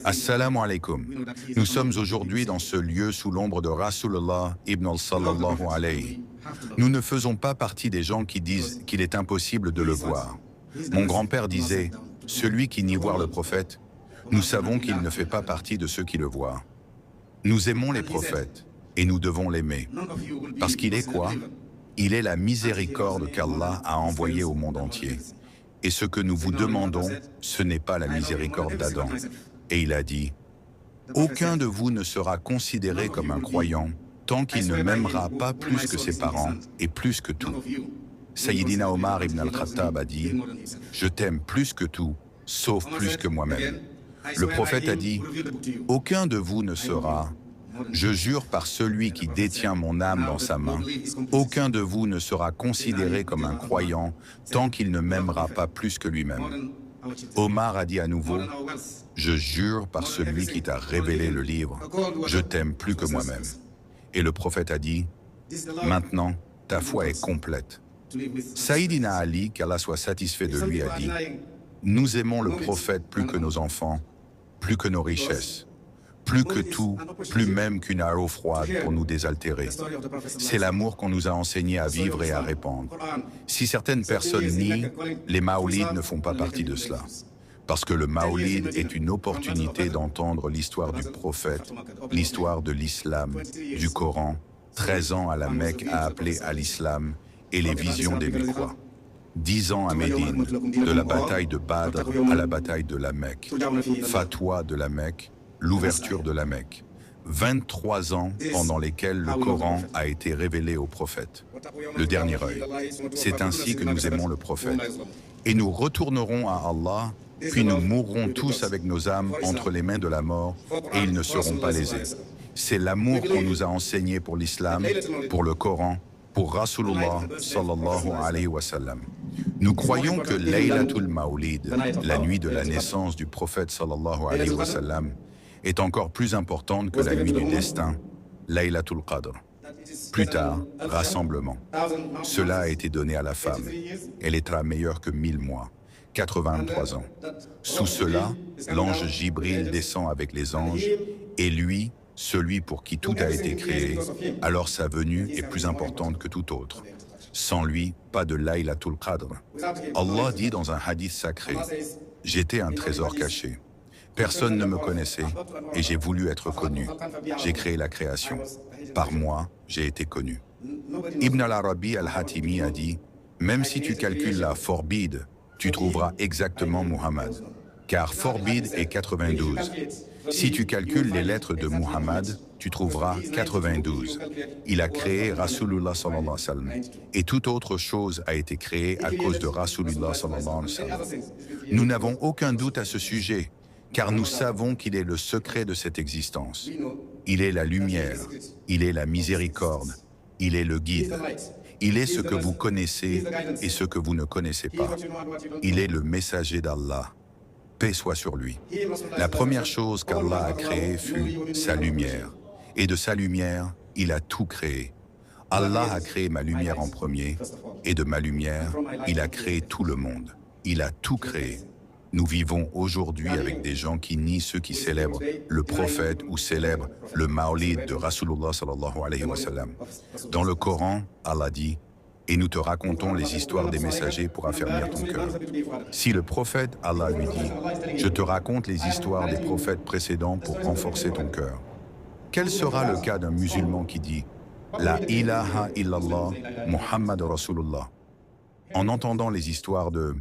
Assalamu alaikum. Nous sommes aujourd'hui dans ce lieu sous l'ombre de Rasulullah ibn al-sallallahu alayhi. Nous ne faisons pas partie des gens qui disent qu'il est impossible de le voir. Mon grand-père disait, celui qui nie voir le prophète, nous savons qu'il ne fait pas partie de ceux qui le voient. Nous aimons les prophètes et nous devons l'aimer. Parce qu'il est quoi? Il est la miséricorde qu'Allah a envoyée au monde entier. Et ce que nous vous demandons, ce n'est pas la miséricorde d'Adam. Et il a dit, « Aucun de vous ne sera considéré comme un croyant tant qu'il ne m'aimera pas plus que ses parents et plus que tout. » Sayyidina Omar ibn al-Khattab a dit, « Je t'aime plus que tout, sauf plus que moi-même. » Le prophète a dit, « Aucun de vous ne sera, je jure par celui qui détient mon âme dans sa main, aucun de vous ne sera considéré comme un croyant tant qu'il ne m'aimera pas plus que lui-même. » Omar a dit à nouveau, « Je jure par celui qui t'a révélé le livre, je t'aime plus que moi-même. » Et le prophète a dit, « Maintenant, ta foi est complète. » Sayyidina Ali, qu'Allah soit satisfait de lui, a dit, « Nous aimons le prophète plus que nos enfants, plus que nos richesses, plus que tout, plus même qu'une eau froide pour nous désaltérer. C'est l'amour qu'on nous a enseigné à vivre et à répandre. Si certaines personnes nient, les maoulides ne font pas partie de cela. Parce que le maoulid est une opportunité d'entendre l'histoire du prophète, l'histoire de l'islam, du Coran, 13 ans à la Mecque à appeler à l'islam et les visions des Mécois. 10 ans à Médine, de la bataille de Badr à la bataille de la Mecque, fatwa de la Mecque, l'ouverture de la Mecque. 23 ans pendant lesquels le Coran a été révélé au prophète. Le dernier œil. C'est ainsi que nous aimons le prophète. Et nous retournerons à Allah, puis nous mourrons tous avec nos âmes entre les mains de la mort, et ils ne seront pas lésés. C'est l'amour qu'on nous a enseigné pour l'islam, pour le Coran, pour Rasulullah sallallahu alayhi wa sallam. Nous croyons que Laylatul Mawlid, la nuit de la naissance du prophète sallallahu alayhi wa sallam, est encore plus importante que la nuit du destin, Laylatul Qadr. Plus tard, rassemblement. Cela a été donné à la femme. Elle est meilleure que 1000 mois, 83 ans. Sous cela, l'ange Jibril descend avec les anges, et lui, celui pour qui tout a été créé, alors sa venue est plus importante que tout autre. Sans lui, pas de Laylatul Qadr. Allah dit dans un hadith sacré, « J'étais un trésor caché. Personne ne me connaissait et j'ai voulu être connu. J'ai créé la création. Par moi, j'ai été connu. » Ibn al-Arabi al-Hatimi a dit, « Même si tu calcules la forbide, tu trouveras exactement Muhammad. Car forbide est 92. Si tu calcules les lettres de Muhammad, tu trouveras 92. Il a créé Rasulullah sallallahu alayhi wa sallam. Et toute autre chose a été créée à cause de Rasulullah sallallahu alayhi wa sallam. Nous n'avons aucun doute à ce sujet, car nous savons qu'il est le secret de cette existence. Il est la lumière, il est la miséricorde, il est le guide. Il est ce que vous connaissez et ce que vous ne connaissez pas. Il est le messager d'Allah. Paix soit sur lui. La première chose qu'Allah a créée fut sa lumière. Et de sa lumière, il a tout créé. Allah a créé ma lumière en premier, et de ma lumière, il a créé tout le monde. Il a tout créé. Nous vivons aujourd'hui avec des gens qui nient ceux qui célèbrent le prophète ou célèbrent le Mawlid de Rasulullah sallallahu alayhi wa sallam. Dans le Coran, Allah dit, « Et nous te racontons les histoires des messagers pour affermir ton cœur. » Si le prophète, Allah lui dit, « Je te raconte les histoires des prophètes précédents pour renforcer ton cœur. » Quel sera le cas d'un musulman qui dit, « La ilaha illallah, Muhammad Rasulullah » en entendant les histoires de